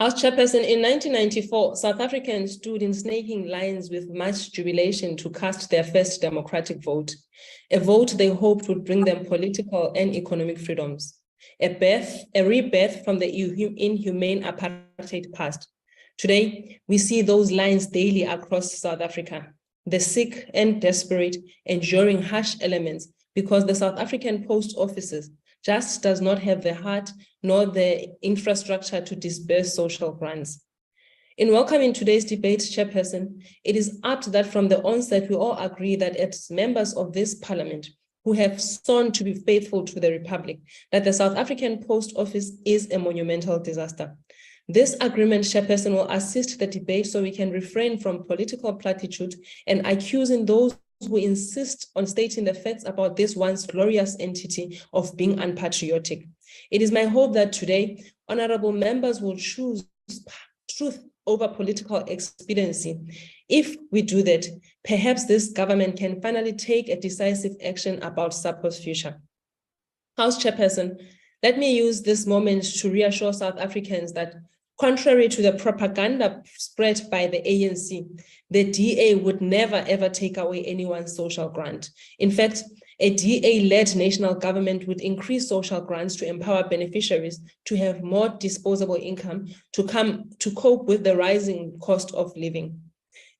As chairperson, in 1994, South Africans stood in snaking lines with much jubilation to cast their first democratic vote, a vote they hoped would bring them political and economic freedoms, a rebirth from the inhumane apartheid past. Today, we see those lines daily across South Africa, the sick and desperate enduring harsh elements because the South African post offices just does not have the heart nor the infrastructure to disburse social grants. In welcoming today's debate, Chairperson, it is apt that from the onset we all agree that as members of this parliament who have sworn to be faithful to the Republic, that the South African Post Office is a monumental disaster. This agreement, Chairperson, will assist the debate so we can refrain from political platitude and accusing those who insist on stating the facts about this once glorious entity of being unpatriotic. It is my hope that today, honorable members will choose truth over political expediency. If we do that, perhaps this government can finally take a decisive action about SAPO's future. House Chairperson, let me use this moment to reassure South Africans that contrary to the propaganda spread by the ANC, the DA would never ever take away anyone's social grant. In fact, a DA-led national government would increase social grants to empower beneficiaries to have more disposable income to cope with the rising cost of living.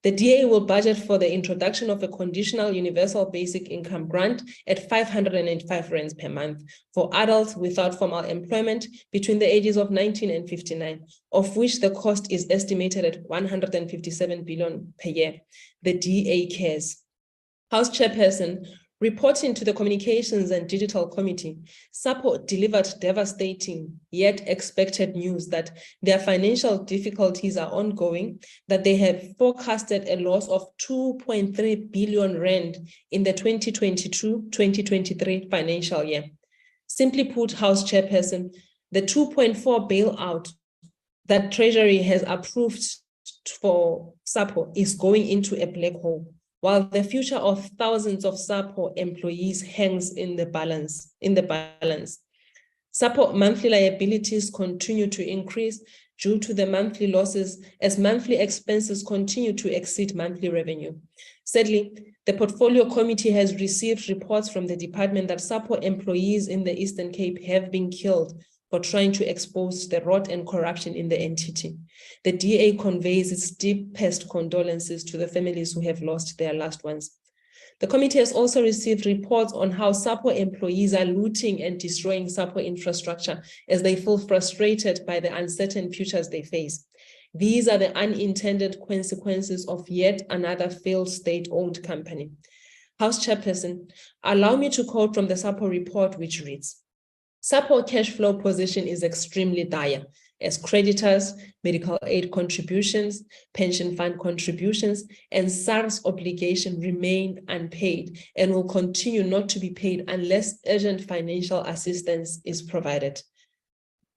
The DA will budget for the introduction of a conditional universal basic income grant at 585 rands per month for adults without formal employment between the ages of 19 and 59, of which the cost is estimated at 157 billion per year. The DA cares. House Chairperson, reporting to the Communications and Digital Committee, SAPO delivered devastating yet expected news that their financial difficulties are ongoing, that they have forecasted a loss of 2.3 billion rand in the 2022-2023 financial year. Simply put, House Chairperson, the 2.4 bailout that Treasury has approved for SAPO is going into a black hole, while the future of thousands of SAPO employees hangs in the balance. SAPO monthly liabilities continue to increase due to the monthly losses as monthly expenses continue to exceed monthly revenue. Sadly, the Portfolio Committee has received reports from the department that SAPO employees in the Eastern Cape have been killed for trying to expose the rot and corruption in the entity. The DA conveys its deepest condolences to the families who have lost their loved ones. The committee has also received reports on how SAPO employees are looting and destroying SAPO infrastructure as they feel frustrated by the uncertain futures they face. These are the unintended consequences of yet another failed state-owned company. House Chairperson, allow me to quote from the SAPO report, which reads, SAPO cash flow position is extremely dire as creditors, medical aid contributions, pension fund contributions, and SARS obligation remain unpaid and will continue not to be paid unless urgent financial assistance is provided.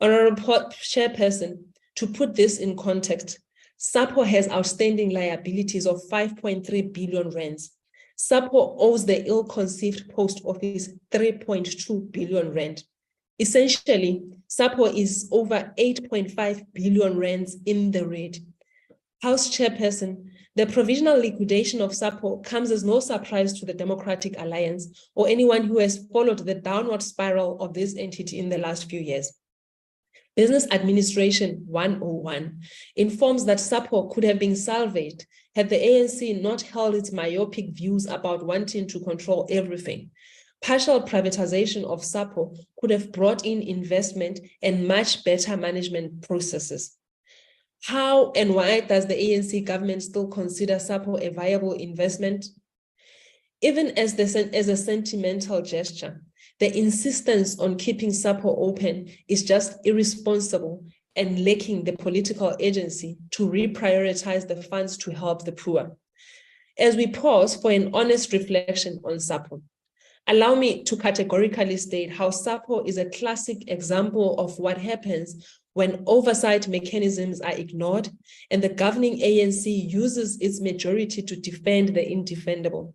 Honorable Chairperson, to put this in context, SAPO has outstanding liabilities of 5.3 billion rands. SAPO owes the ill-conceived post office 3.2 billion rand. Essentially, SAPO is over 8.5 billion rands in the red. House Chairperson, the provisional liquidation of SAPO comes as no surprise to the Democratic Alliance or anyone who has followed the downward spiral of this entity in the last few years. Business Administration 101 informs that SAPO could have been salvaged had the ANC not held its myopic views about wanting to control everything. Partial privatization of SAPO could have brought in investment and much better management processes. How and why does the ANC government still consider SAPO a viable investment? Even as a sentimental gesture, the insistence on keeping SAPO open is just irresponsible and lacking the political agency to reprioritize the funds to help the poor. As we pause for an honest reflection on SAPO, allow me to categorically state how SAPO is a classic example of what happens when oversight mechanisms are ignored and the governing ANC uses its majority to defend the indefendable,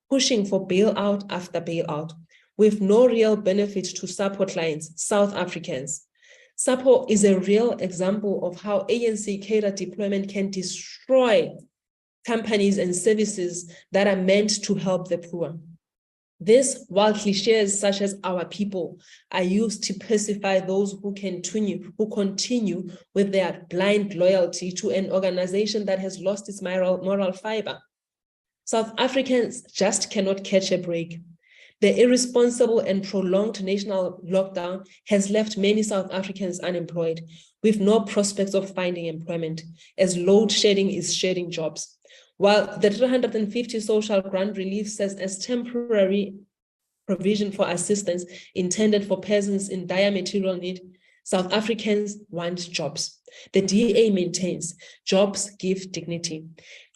pushing for bailout after bailout, with no real benefit to SAPO clients, South Africans. SAPO is a real example of how ANC cadre deployment can destroy companies and services that are meant to help the poor. This, while cliches such as our people are used to pacify those who continue with their blind loyalty to an organization that has lost its moral fiber. South Africans just cannot catch a break. The irresponsible and prolonged national lockdown has left many South Africans unemployed, with no prospects of finding employment, as load shedding is shedding jobs. While the 350 social grant relief says as temporary provision for assistance intended for persons in dire material need, South Africans want jobs. The DA maintains jobs give dignity.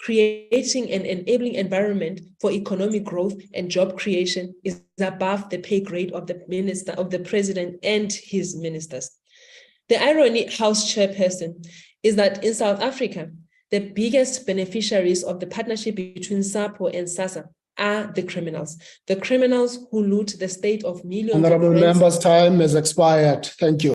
Creating an enabling environment for economic growth and job creation is above the pay grade of the president and his ministers. The irony, House Chairperson, is that in South Africa, the biggest beneficiaries of the partnership between SAPO and SASSA are the criminals who loot the state of millions. Honorable members' time has expired. Thank you.